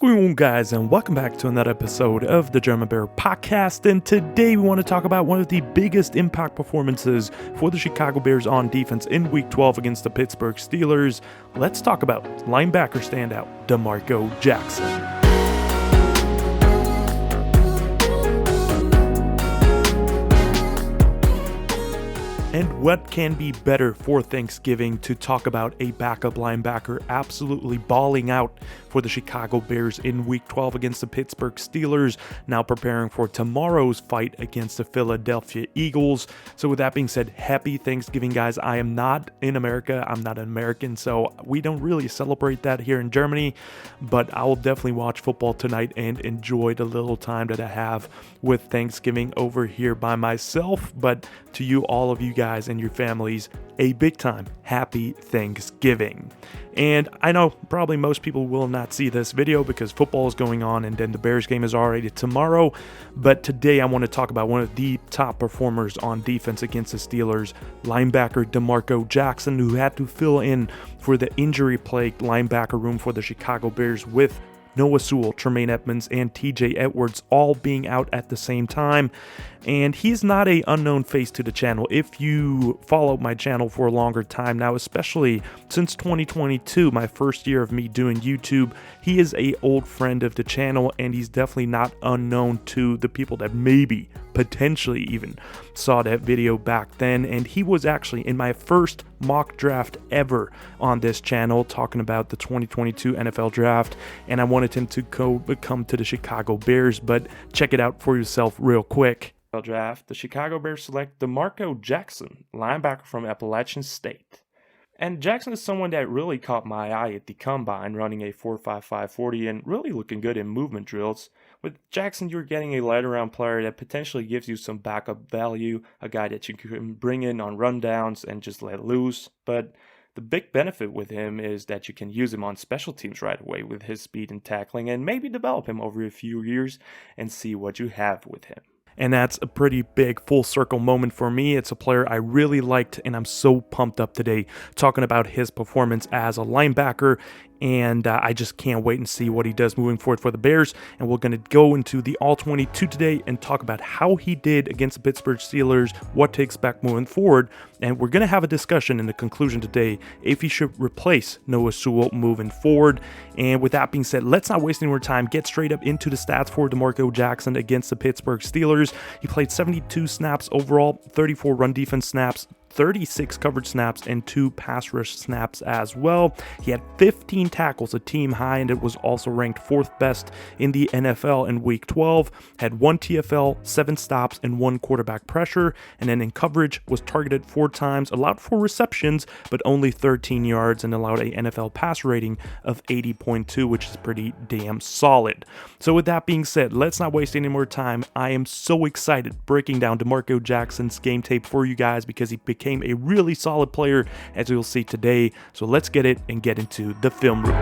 What's going on, guys, and welcome back to another episode of the German Bear Podcast. And today we want to talk about one of the biggest impact performances for the Chicago Bears on defense in Week 12 against the Pittsburgh Steelers. Let's talk about linebacker standout DeMarco Jackson. And what can be better for Thanksgiving to talk about a backup linebacker absolutely balling out for the Chicago Bears in Week 12 against the Pittsburgh Steelers, now preparing for tomorrow's fight against the Philadelphia Eagles. So with that being said, happy Thanksgiving, guys. I am not in America. I'm not an American, so we don't really celebrate that here in Germany, but I will definitely watch football tonight and enjoy the little time that I have with Thanksgiving over here by myself. But to you, all of you guys and your families, a big time happy Thanksgiving. And I know probably most people will not see this video because football is going on and then the Bears game is already tomorrow, but today I want to talk about one of the top performers on defense against the Steelers, linebacker DeMarco Jackson, who had to fill in for the injury-plagued linebacker room for the Chicago Bears with Noah Sewell, Tremaine Edmonds, and TJ Edwards all being out at the same time. And he's not an unknown face to the channel. If you follow my channel for a longer time now, especially since 2022, my first year of me doing YouTube, he is an old friend of the channel, and he's definitely not unknown to the people that maybe potentially even saw that video back then. And he was actually in my first mock draft ever on this channel, talking about the 2022 NFL draft, and I wanted him to come to the Chicago Bears, but check it out for yourself real quick. Draft, the Chicago Bears select DeMarco Jackson, linebacker from Appalachian State. And Jackson is someone that really caught my eye at the combine, running a 4.55 40 and really looking good in movement drills. With Jackson, you're getting a light around player that potentially gives you some backup value, a guy that you can bring in on rundowns and just let loose. But the big benefit with him is that you can use him on special teams right away with his speed and tackling, and maybe develop him over a few years and see what you have with him. And that's a pretty big full circle moment for me. It's a player I really liked, and I'm so pumped up today talking about his performance as a linebacker. And I just can't wait and see what he does moving forward for the Bears. And we're going to go into the All-22 today and talk about how he did against the Pittsburgh Steelers, what to expect moving forward. And we're going to have a discussion in the conclusion today if he should replace Noah Sewell moving forward. And with that being said, let's not waste any more time. Get straight up into the stats for DeMarco Jackson against the Pittsburgh Steelers. He played 72 snaps overall, 34 run defense snaps, 36 coverage snaps, and 2 pass rush snaps as well. He had 15 tackles, a team high, and it was also ranked 4th best in the NFL in Week 12. Had 1 TFL, 7 stops, and 1 quarterback pressure, and then in coverage was targeted 4 times, allowed 4 receptions, but only 13 yards, and allowed a NFL pass rating of 80.2, which is pretty damn solid. So with that being said, let's not waste any more time. I am so excited breaking down DeMarco Jackson's game tape for you guys because he became a really solid player, as you'll see today. So let's get it and get into the film room.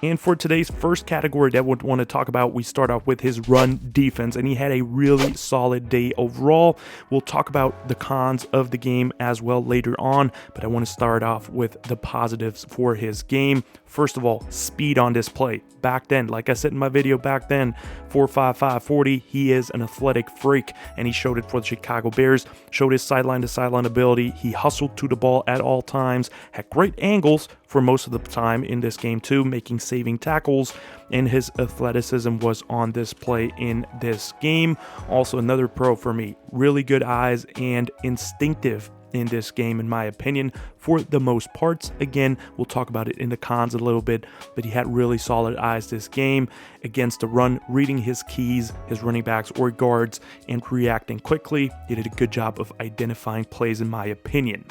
And for today's first category that we want to talk about, we start off with his run defense, and he had a really solid day overall. We'll talk about the cons of the game as well later on, but I want to start off with the positives for his game. First of all, speed on display. Back then, like I said in my video back then, 4.55 40, he is an athletic freak, and he showed it for the Chicago Bears, showed his sideline-to-sideline ability. He hustled to the ball at all times, had great angles for most of the time in this game too, making saving tackles, and his athleticism was on display in this game. Also another pro for me, really good eyes and instinctive in this game, in my opinion, for the most parts. Again, we'll talk about it in the cons a little bit, but he had really solid eyes this game against the run, reading his keys, his running backs or guards, and reacting quickly. He did a good job of identifying plays, in my opinion.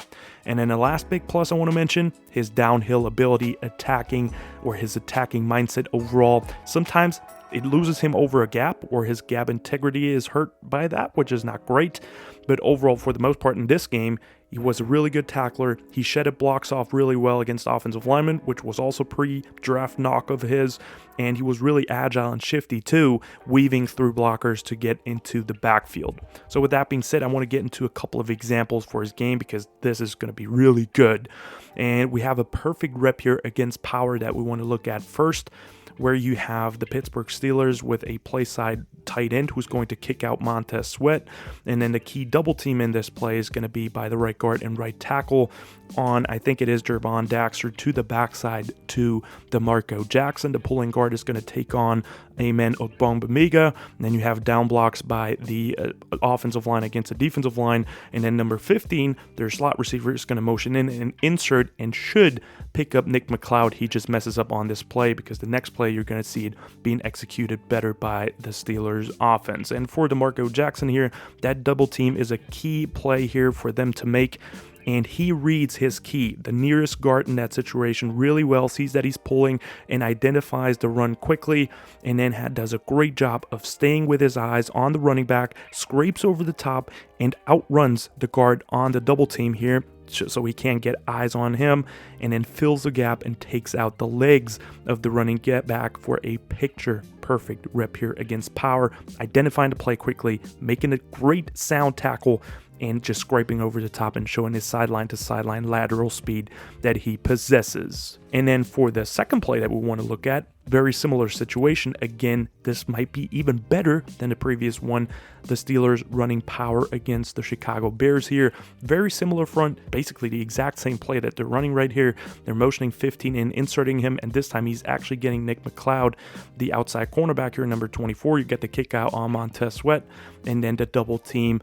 And then the last big plus I want to mention, his downhill ability, attacking, or his attacking mindset overall. Sometimes it loses him over a gap, or his gap integrity is hurt by that, which is not great. But overall, for the most part in this game, he was a really good tackler. He shedded blocks off really well against offensive linemen, which was also pre-draft knock of his. And he was really agile and shifty too, weaving through blockers to get into the backfield. So with that being said, I want to get into a couple of examples for his game because this is going to be really good. And we have a perfect rep here against power that we want to look at first, where you have the Pittsburgh Steelers with a play side tight end who's going to kick out Montez Sweat. And then the key double team in this play is going to be by the right guard and right tackle on, I think it is Jervon Daxter, to the backside to DeMarco Jackson. The pulling guard is going to take on Amen Ogbongbemiga. And then you have down blocks by the offensive line against the defensive line. And then number 15, their slot receiver is going to motion in and insert and should pick up Nick McCloud. He just messes up on this play because the next play you're going to see it being executed better by the Steelers offense. And for DeMarco Jackson here, that double team is a key play here for them to make. And he reads his key, the nearest guard in that situation, really well, sees that he's pulling and identifies the run quickly, and then does a great job of staying with his eyes on the running back, scrapes over the top, and outruns the guard on the double team here so he can't get eyes on him, and then fills the gap and takes out the legs of the running get back for a picture perfect rep here against power, identifying the play quickly, making a great sound tackle, and just scraping over the top and showing his sideline to sideline lateral speed that he possesses. And then for the second play that we want to look at, very similar situation. Again, this might be even better than the previous one. The Steelers running power against the Chicago Bears here. Very similar front, basically the exact same play that they're running right here. They're motioning 15 in, inserting him, and this time he's actually getting Nick McCloud, the outside cornerback here, number 24. You get the kick out on Montez Sweat, and then the double team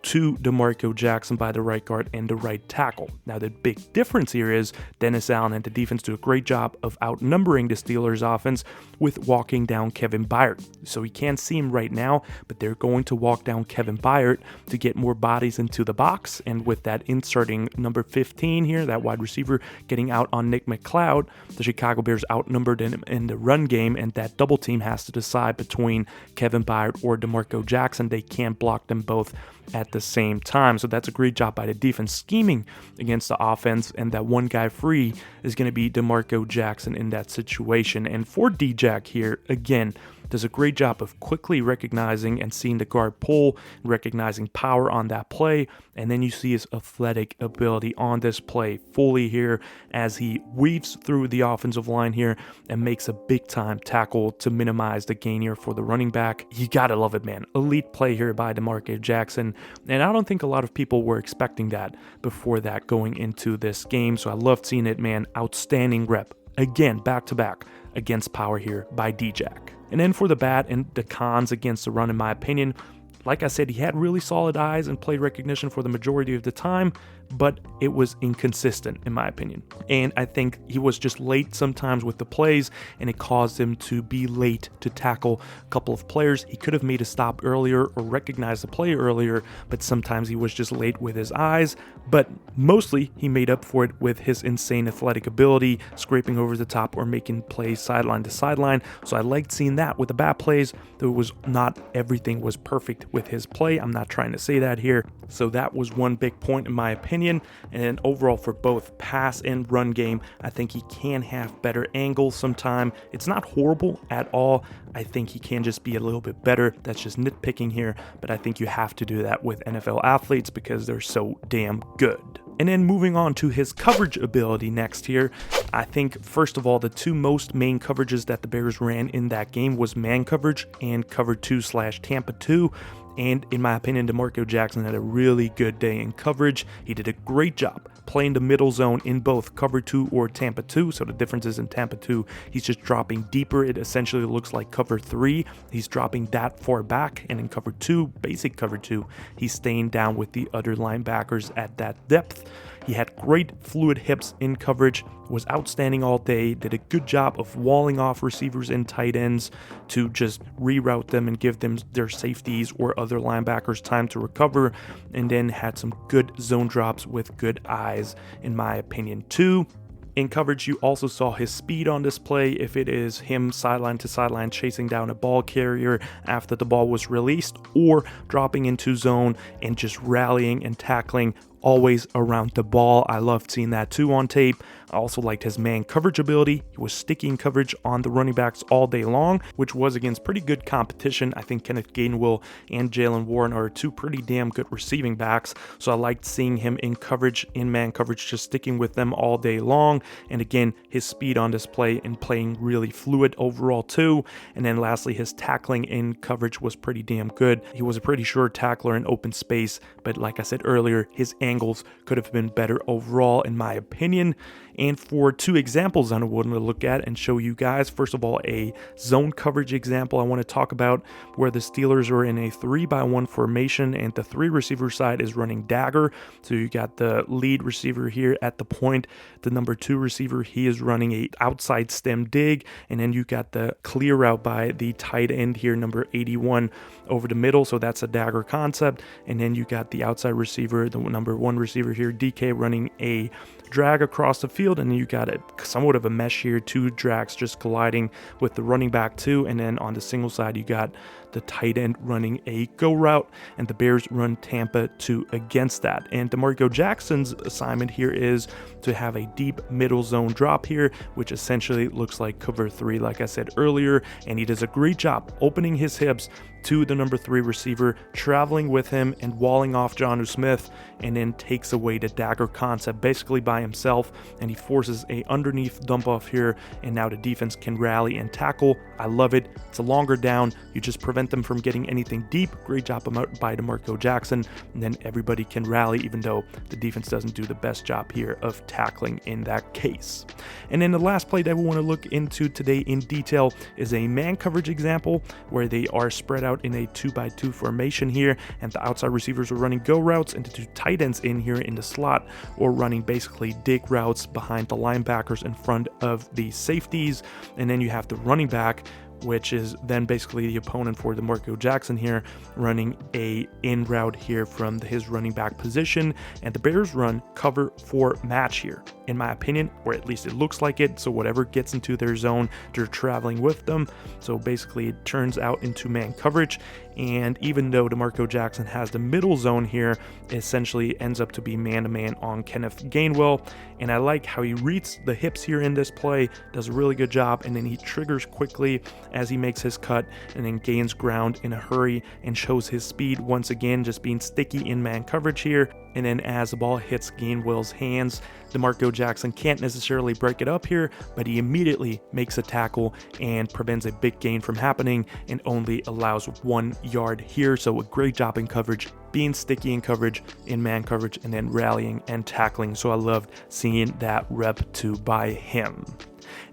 to DeMarco Jackson by the right guard and the right tackle. Now, the big difference here is Dennis Allen and the defense do a great job of outnumbering the Steelers offense with walking down Kevin Byard. So we can't see him right now, but they're going to walk down Kevin Byard to get more bodies into the box. And with that inserting number 15 here, that wide receiver getting out on Nick McCloud, the Chicago Bears outnumbered in the run game, and that double team has to decide between Kevin Byard or DeMarco Jackson. They can't block them both at the same time. So that's a great job by the defense scheming against the offense, and that one guy free is going to be DeMarco Jackson in that situation. And for D-Jack here, again, does a great job of quickly recognizing and seeing the guard pull, recognizing power on that play, and then you see his athletic ability on this play fully here as he weaves through the offensive line here and makes a big-time tackle to minimize the gain here for the running back. You gotta love it, man. Elite play here by DeMarco Jackson, and I don't think a lot of people were expecting that before that going into this game, so I loved seeing it, man. Outstanding rep. Again, back-to-back against power here by D-Jack. And then for the bad and the cons against the run, in my opinion, like I said, he had really solid eyes and play recognition for the majority of the time, but it was inconsistent, in my opinion. And I think he was just late sometimes with the plays, and it caused him to be late to tackle a couple of players. He could have made a stop earlier or recognized the play earlier, but sometimes he was just late with his eyes. But mostly, he made up for it with his insane athletic ability, scraping over the top or making plays sideline to sideline. So I liked seeing that with the bad plays. There was not everything was perfect with his play. I'm not trying to say that here. So that was one big point in my opinion. And then overall for both pass and run game, I think he can have better angles sometime. It's not horrible at all. I think he can just be a little bit better. That's just nitpicking here, but I think you have to do that with NFL athletes because they're so damn good. And then moving on to his coverage ability next here, I think first of all, the two most main coverages that the Bears ran in that game was man coverage and cover 2/Tampa 2. And in my opinion, DeMarco Jackson had a really good day in coverage. He did a great job playing the middle zone in both cover 2 or Tampa 2. So the difference is in Tampa 2, he's just dropping deeper. It essentially looks like cover 3. He's dropping that far back. And in cover 2, basic cover 2, he's staying down with the other linebackers at that depth. He had great fluid hips in coverage, was outstanding all day, did a good job of walling off receivers and tight ends to just reroute them and give them their safeties or other linebackers time to recover, and then had some good zone drops with good eyes, in my opinion, too. In coverage, you also saw his speed on display. If it is him sideline to sideline chasing down a ball carrier after the ball was released, or dropping into zone and just rallying and tackling always around the ball. I loved seeing that too on tape. I also liked his man coverage ability. He was sticking coverage on the running backs all day long, which was against pretty good competition. I think Kenneth Gainwell and Jalen Warren are two pretty damn good receiving backs, so I liked seeing him in coverage, in man coverage, just sticking with them all day long. And again, his speed on display and playing really fluid overall too. And then lastly, his tackling in coverage was pretty damn good. He was a pretty sure tackler in open space, but like I said earlier, his angles could have been better overall in my opinion. And for two examples I want to look at and show you guys, first of all, a zone coverage example I want to talk about where the Steelers are in a 3-by-1 formation and the 3 receiver side is running dagger. So you got the lead receiver here at the point, the number 2 receiver, he is running a outside stem dig, and then you got the clear route by the tight end here, number 81 over the middle, so that's a dagger concept. And then you got the outside receiver, the number 1 receiver here, DK, running a drag across the field, and then you got it somewhat of a mesh here, 2 drags just colliding with the running back too. And then on the single side you got the tight end running a go route, and the Bears run Tampa 2 against that. And DeMarco Jackson's assignment here is to have a deep middle zone drop here, which essentially looks like cover 3 like I said earlier, and he does a great job opening his hips to the number 3 receiver, traveling with him and walling off Jonnu Smith, and then takes away the dagger concept basically by himself, and he forces a underneath dump off here, and now the defense can rally and tackle. I love it. It's a longer down. You just prevent them from getting anything deep. Great job by DeMarco Jackson, and then everybody can rally, even though the defense doesn't do the best job here of tackling in that case. And then the last play that we want to look into today in detail is a man coverage example where they are spread out in a 2-by-2 formation here, and the outside receivers are running go routes, and the 2 tight ends in here in the slot or running basically dig routes behind the linebackers in front of the safeties. And then you have the running back, which is then basically the opponent for DeMarco Jackson here, running a in route here from his running back position. And the Bears run cover 4 match here, in my opinion, or at least it looks like it. So whatever gets into their zone, they're traveling with them. So basically it turns out into man coverage. And even though DeMarco Jackson has the middle zone here, it essentially ends up to be man-to-man on Kenneth Gainwell. And I like how he reads the hips here in this play, does a really good job, and then he triggers quickly as he makes his cut and then gains ground in a hurry and shows his speed once again, just being sticky in man coverage here. And then as the ball hits Gainwell's hands, DeMarco Jackson can't necessarily break it up here, but he immediately makes a tackle and prevents a big gain from happening and only allows 1 yard here. So a great job in coverage, being sticky in coverage, in man coverage, and then rallying and tackling. So I loved seeing that rep 2 by him.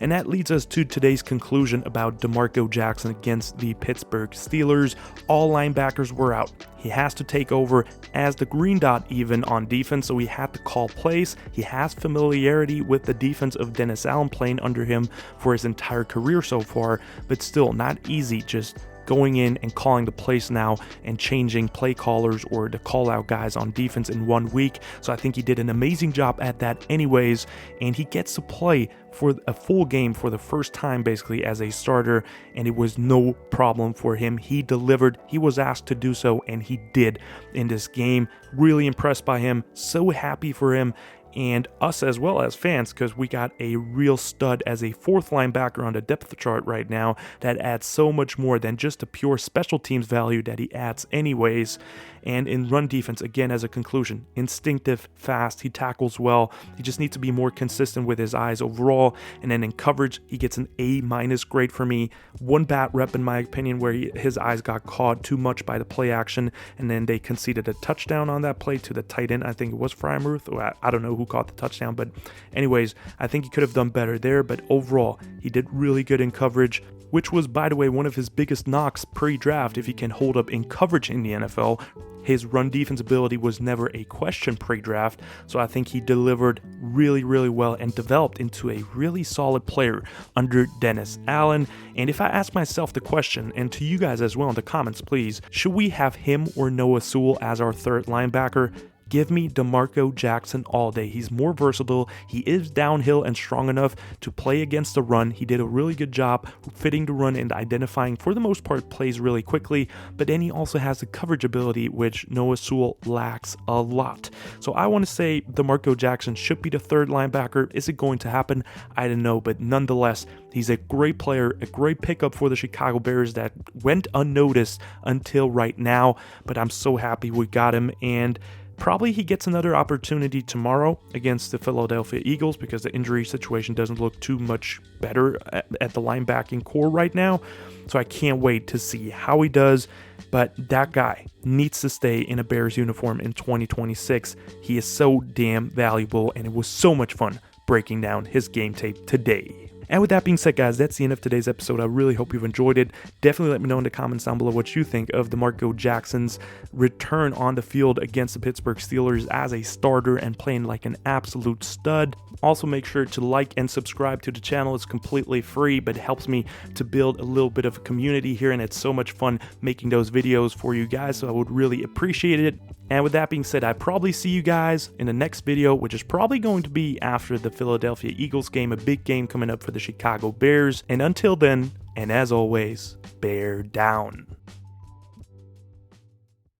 And that leads us to today's conclusion about DeMarco Jackson against the Pittsburgh Steelers. All linebackers were out. He has to take over as the green dot even on defense, so he had to call plays. He has familiarity with the defense of Dennis Allen, playing under him for his entire career so far, but still not easy just going in and calling the plays now and changing play callers or the call out guys on defense in 1 week. So I think he did an amazing job at that anyways, and he gets to play for a full game for the first time basically as a starter, and it was no problem for him. He delivered. He was asked to do so, and he did in this game. Really impressed by him, so happy for him and us as well as fans, because we got a real stud as a 4th linebacker on the depth chart right now that adds so much more than just the pure special teams value that he adds anyways. And in run defense, again, as a conclusion, instinctive, fast, he tackles well. He just needs to be more consistent with his eyes overall. And then in coverage, he gets an A- grade for me. 1 bad rep in my opinion where his eyes got caught too much by the play action, and then they conceded a touchdown on that play to the tight end. I think it was Frymuth, or I don't know who caught the touchdown, but anyways, I think he could have done better there. But overall, he did really good in coverage, which was, by the way, one of his biggest knocks pre-draft. If he can hold up in coverage in the NFL, his run defense ability was never a question pre-draft, so I think he delivered really, really well and developed into a really solid player under Dennis Allen. And if I ask myself the question, and to you guys as well in the comments please, should we have him or Noah Sewell as our 3rd linebacker? Give me DeMarco Jackson all day. He's more versatile. He is downhill and strong enough to play against the run. He did a really good job fitting the run and identifying, for the most part, plays really quickly. But then he also has the coverage ability, which Noah Sewell lacks a lot. So I want to say DeMarco Jackson should be the third linebacker. Is it going to happen? I don't know. But nonetheless, he's a great player, a great pickup for the Chicago Bears that went unnoticed until right now. But I'm so happy we got him, and probably he gets another opportunity tomorrow against the Philadelphia Eagles because the injury situation doesn't look too much better at the linebacking core right now. So I can't wait to see how he does. But that guy needs to stay in a Bears uniform in 2026. He is so damn valuable, and it was so much fun breaking down his game tape today. And with that being said, guys, that's the end of today's episode. I really hope you've enjoyed it. Definitely let me know in the comments down below what you think of DeMarco Jackson's return on the field against the Pittsburgh Steelers as a starter and playing like an absolute stud. Also, make sure to like and subscribe to the channel. It's completely free, but it helps me to build a little bit of a community here, and it's so much fun making those videos for you guys, so I would really appreciate it. And with that being said, I probably see you guys in the next video, which is probably going to be after the Philadelphia Eagles game, a big game coming up for the Chicago Bears. And until then, and as always, bear down.